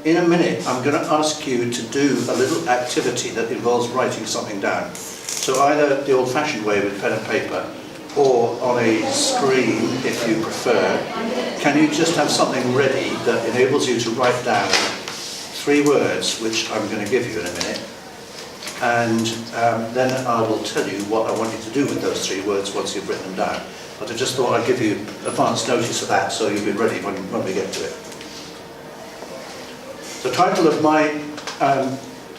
in a minute, I'm going to ask you to do a little activity that involves writing something down. So either the old-fashioned way with pen and paper, or on a screen, if you prefer. Can you just have something ready that enables you to write down 3 words, which I'm going to give you in a minute, and then I will tell you what I want you to do with those 3 words once you've written them down. But I just thought I'd give you advance notice of that so you'll be ready when we get to it. The title of my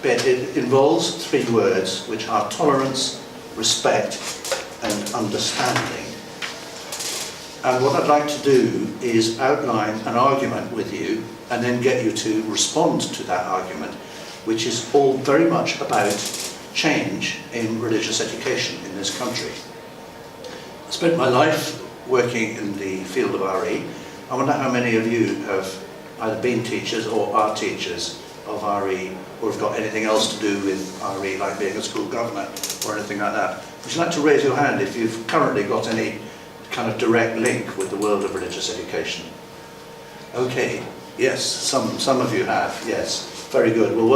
bit, it involves 3 words, which are tolerance, respect, and understanding. And what I'd like to do is outline an argument with you and then get you to respond to that argument, which is all very much about change in religious education in this country. I spent my life working in the field of RE. I wonder how many of you have either been teachers or are teachers of RE, or have got anything else to do with RE, like being a school governor or anything like that. Would you like to raise your hand if you've currently got any kind of direct link with the world of religious education? Okay, yes, some of you have, yes, very good. Well,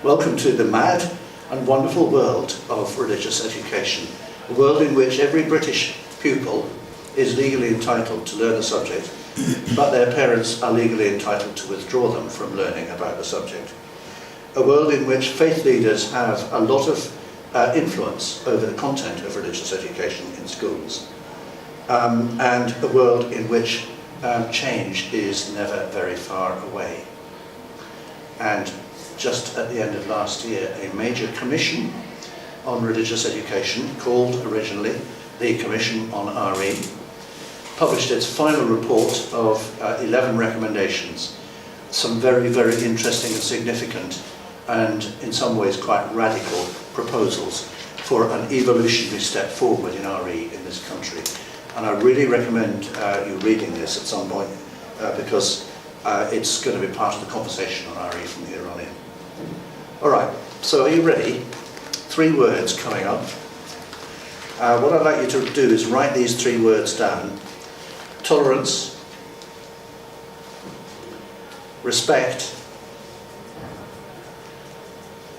welcome to the mad and wonderful world of religious education, a world in which every British pupil is legally entitled to learn a subject, but their parents are legally entitled to withdraw them from learning about the subject. A world in which faith leaders have a lot of influence over the content of religious education in schools, and a world in which change is never very far away. And just at the end of last year, a major commission on religious education, called originally the Commission on RE, published its final report of 11 recommendations, some very, very interesting and significant and in some ways quite radical proposals for an evolutionary step forward in RE in this country. And I really recommend you reading this at some point because it's going to be part of the conversation on RE from here on in. All right, so are you ready? 3 words coming up. What I'd like you to do is write these 3 words down. Tolerance, respect,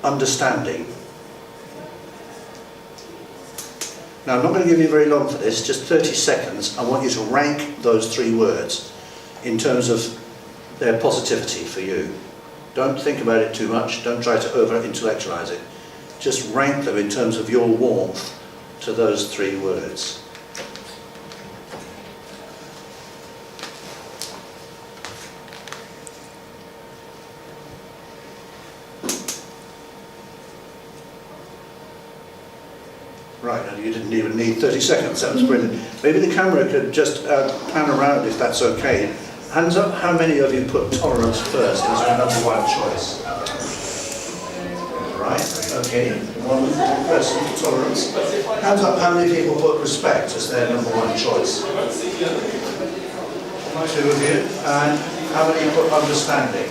understanding. Now, I'm not going to give you very long for this, just 30 seconds. I want you to rank those 3 words in terms of their positivity for you. Don't think about it too much, don't try to over-intellectualize it. Just rank them in terms of your warmth to those 3 words. Right, and you didn't even need 30 seconds, that was brilliant. Maybe the camera could just pan around if that's okay. Hands up, how many of you put tolerance first as your number 1 choice? Right, okay, 1 person for tolerance. Hands up, how many people put respect as their number 1 choice? 2 of you. And how many put understanding?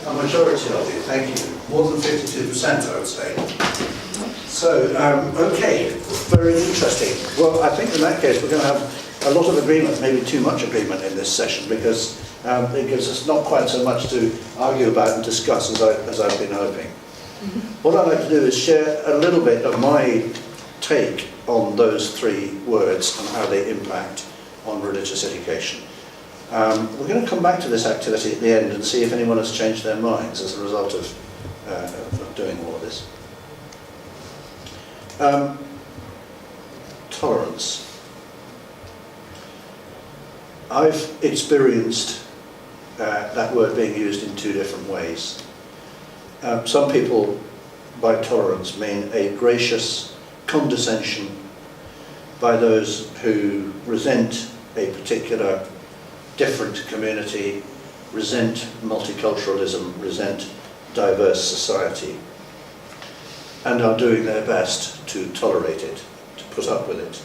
A majority of you, thank you. More than 52%, I would say. So, okay, very interesting. Well, I think in that case we're going to have a lot of agreement, maybe too much agreement in this session, because it gives us not quite so much to argue about and discuss as I've been hoping. What I'd like to do is share a little bit of my take on those 3 words and how they impact on religious education. We're going to come back to this activity at the end and see if anyone has changed their minds as a result of doing all of this. Tolerance. I've experienced that word being used in 2 different ways. Some people, by tolerance, mean a gracious condescension by those who resent a particular different community, resent multiculturalism, resent diverse society, and are doing their best to tolerate it, to put up with it.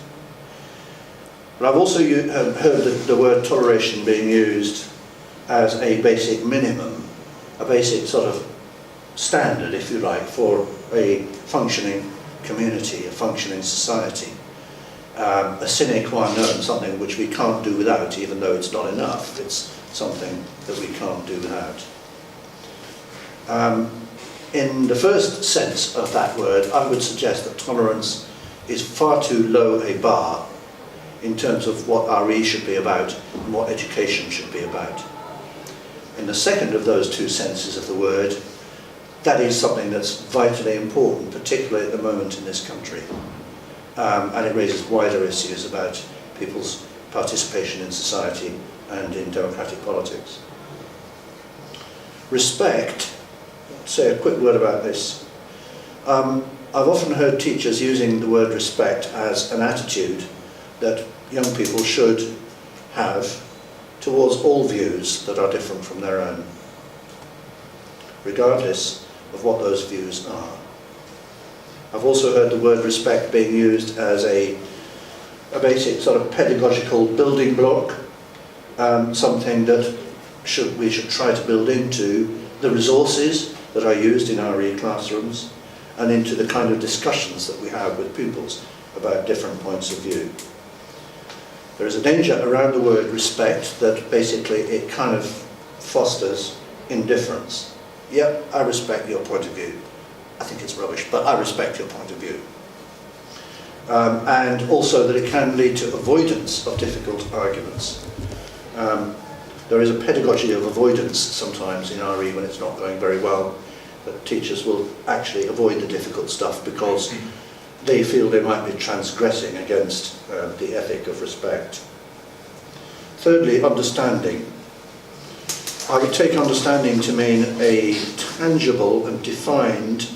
But I've also heard the word toleration being used as a basic minimum, a basic sort of standard, if you like, for a functioning community, a functioning society. A sine qua non, something which we can't do without, even though it's not enough. It's something that we can't do without. In the first sense of that word, I would suggest that tolerance is far too low a bar in terms of what RE should be about and what education should be about. In the second of those two senses of the word, that is something that's vitally important, particularly at the moment in this country. And it raises wider issues about people's participation in society and in democratic politics. Respect, say a quick word about this. I've often heard teachers using the word respect as an attitude that young people should have towards all views that are different from their own, regardless of what those views are. I've also heard the word respect being used as a basic sort of pedagogical building block, something that we should try to build into the resources that are used in RE classrooms and into the kind of discussions that we have with pupils about different points of view. There is a danger around the word respect that basically it kind of fosters indifference. Yep, I respect your point of view. I think it's rubbish, but I respect your point of view. And also that it can lead to avoidance of difficult arguments. There is a pedagogy of avoidance sometimes in RE when it's not going very well, that teachers will actually avoid the difficult stuff because they feel they might be transgressing against the ethic of respect. Thirdly, understanding. I would take understanding to mean a tangible and defined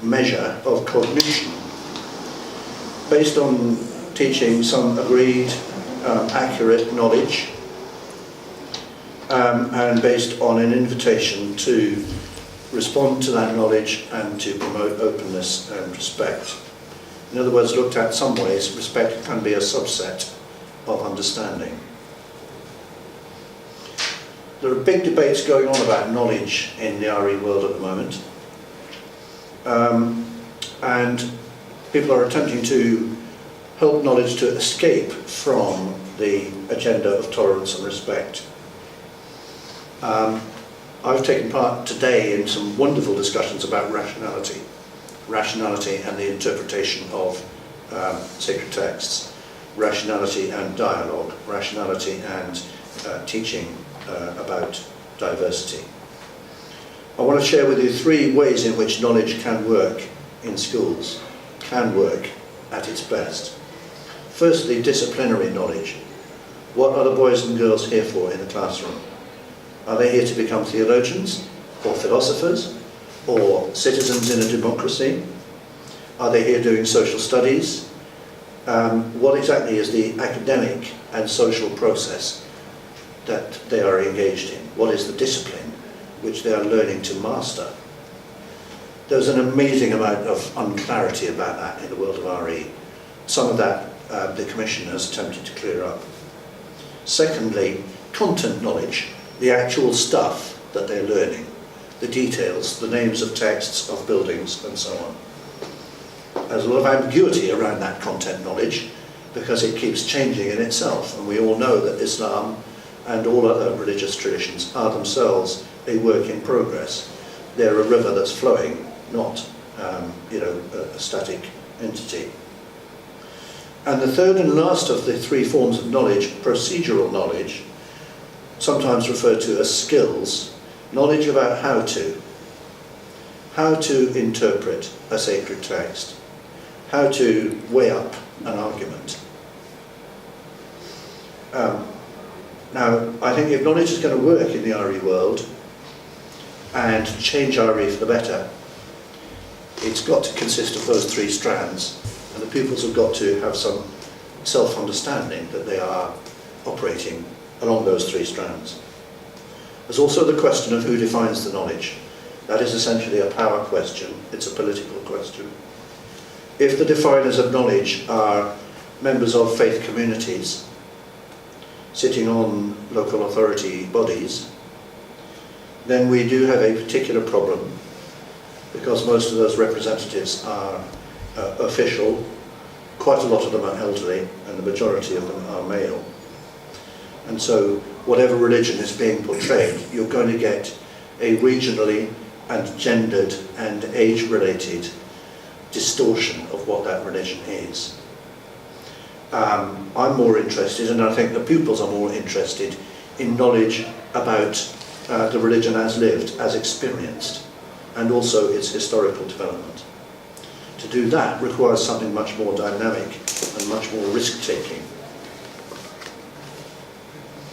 measure of cognition based on teaching some agreed accurate knowledge and based on an invitation to respond to that knowledge and to promote openness and respect. In other words, looked at some ways, respect can be a subset of understanding. There are big debates going on about knowledge in the RE world at the moment. And people are attempting to help knowledge to escape from the agenda of tolerance and respect. I've taken part today in some wonderful discussions about rationality and the interpretation of sacred texts, rationality and dialogue, rationality and teaching about diversity. I want to share with you 3 ways in which knowledge can work in schools, can work at its best. Firstly, disciplinary knowledge. What are the boys and girls here for in the classroom? Are they here to become theologians or philosophers or citizens in a democracy? Are they here doing social studies? What exactly is the academic and social process that they are engaged in? What is the discipline which they are learning to master? There's an amazing amount of unclarity about that in the world of RE. Some of that the Commission has attempted to clear up. Secondly, content knowledge, the actual stuff that they're learning, the details, the names of texts, of buildings, and so on. There's a lot of ambiguity around that content knowledge because it keeps changing in itself, and we all know that Islam and all other religious traditions are themselves a work in progress. They're a river that's flowing, not a static entity. And the third and last of the 3 forms of knowledge, procedural knowledge, sometimes referred to as skills, knowledge about how to interpret a sacred text, how to weigh up an argument. Now, I think if knowledge is going to work in the RE world and change RE for the better, it's got to consist of those 3 strands, and the pupils have got to have some self-understanding that they are operating along those 3 strands. There's also the question of who defines the knowledge. That is essentially a power question. It's a political question. If the definers of knowledge are members of faith communities sitting on local authority bodies, then we do have a particular problem because most of those representatives are official, quite a lot of them are elderly, and the majority of them are male. And so whatever religion is being portrayed, you're going to get a regionally and gendered and age-related distortion of what that religion is. I'm more interested, and I think the pupils are more interested, in knowledge about the religion as lived, as experienced, and also its historical development. To do that requires something much more dynamic and much more risk-taking.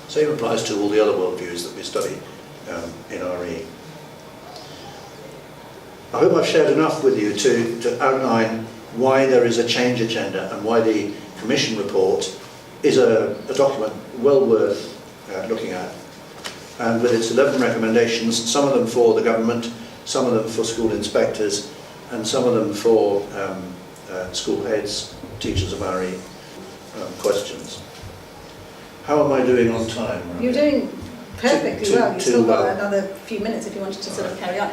Same applies to all the other worldviews that we study in RE. I hope I've shared enough with you to outline why there is a change agenda and why the Commission report is a document well worth looking at. And with its 11 recommendations, some of them for the government, some of them for school inspectors, and some of them for school heads, teachers of RE, questions. How am I doing on time? You're doing perfectly well. You've still got another few minutes if you wanted to sort of carry on.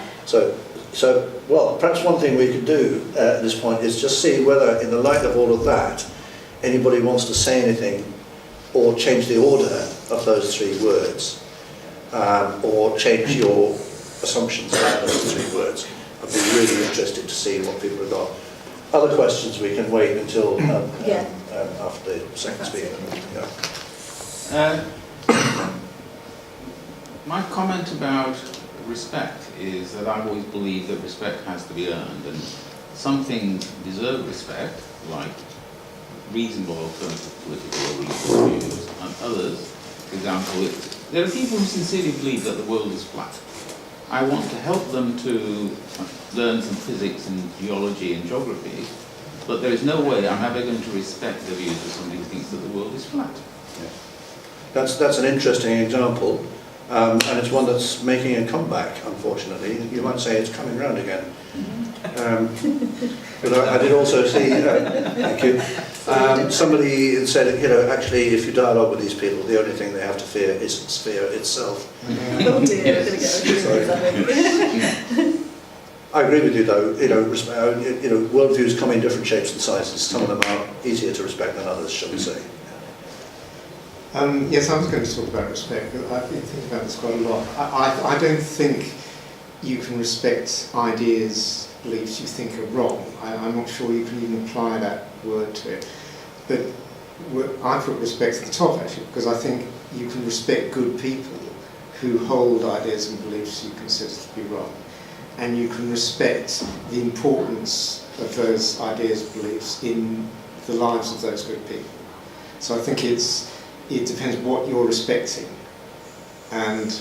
So, well, perhaps one thing we could do at this point is just see whether, in the light of all of that, anybody wants to say anything or change the order of those 3 words, or change your assumptions about those 3 words. I'd be really interested to see what people have got. Other questions we can wait until after the second speaker. Yeah. My comment about respect is that I've always believed that respect has to be earned, and some things deserve respect, like reasonable alternative political or religious views, and others, for example, there are people who sincerely believe that the world is flat. I want to help them to learn some physics and geology and geography, but there is no way I'm ever going to respect the views of somebody who thinks that the world is flat. Yeah. That's an interesting example. And it's one that's making a comeback, unfortunately. You might say it's coming round again. But I did also see, thank you, somebody said, actually, if you dialogue with these people, the only thing they have to fear is fear itself. Oh dear, I agree with you, though. Worldviews come in different shapes and sizes. Some of them are easier to respect than others, shall we say. Yes, I was going to talk about respect, but I've been thinking about this quite a lot. I don't think you can respect ideas, beliefs you think are wrong. I'm not sure you can even apply that word to it. But I put respect at the top, actually, because I think you can respect good people who hold ideas and beliefs you consider to be wrong. And you can respect the importance of those ideas and beliefs in the lives of those good people. So I think it depends what you're respecting, and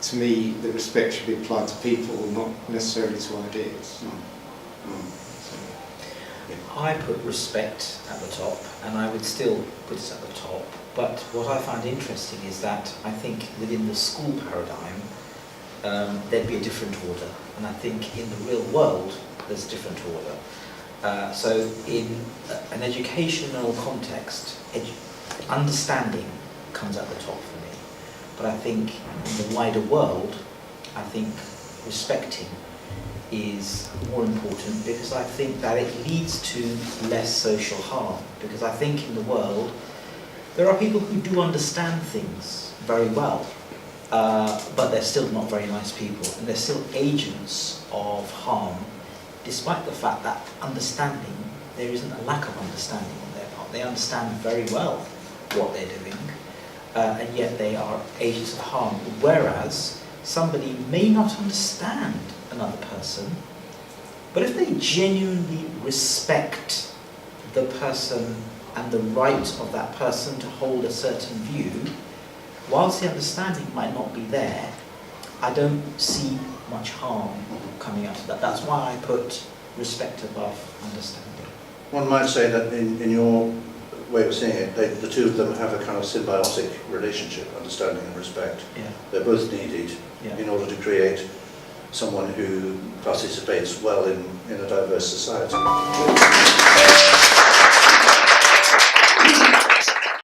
to me the respect should be applied to people, not necessarily to ideas. I put respect at the top, and I would still put it at the top, but what I find interesting is that I think within the school paradigm there'd be a different order, and I think in the real world there's a different order. So in an educational context, understanding comes at the top for me, but I think in the wider world, I think respecting is more important, because I think that it leads to less social harm. Because I think in the world there are people who do understand things very well, but they're still not very nice people, and they're still agents of harm, despite the fact that understanding, there isn't a lack of understanding on their part. They understand very well what they're doing, and yet they are agents of harm. Whereas somebody may not understand another person, but if they genuinely respect the person and the right of that person to hold a certain view, whilst the understanding might not be there, I don't see much harm coming out of that. That's why I put respect above understanding. One might say that in your way of seeing it, the two of them have a kind of symbiotic relationship, understanding and respect. Yeah. They're both needed in order to create someone who participates well in a diverse society.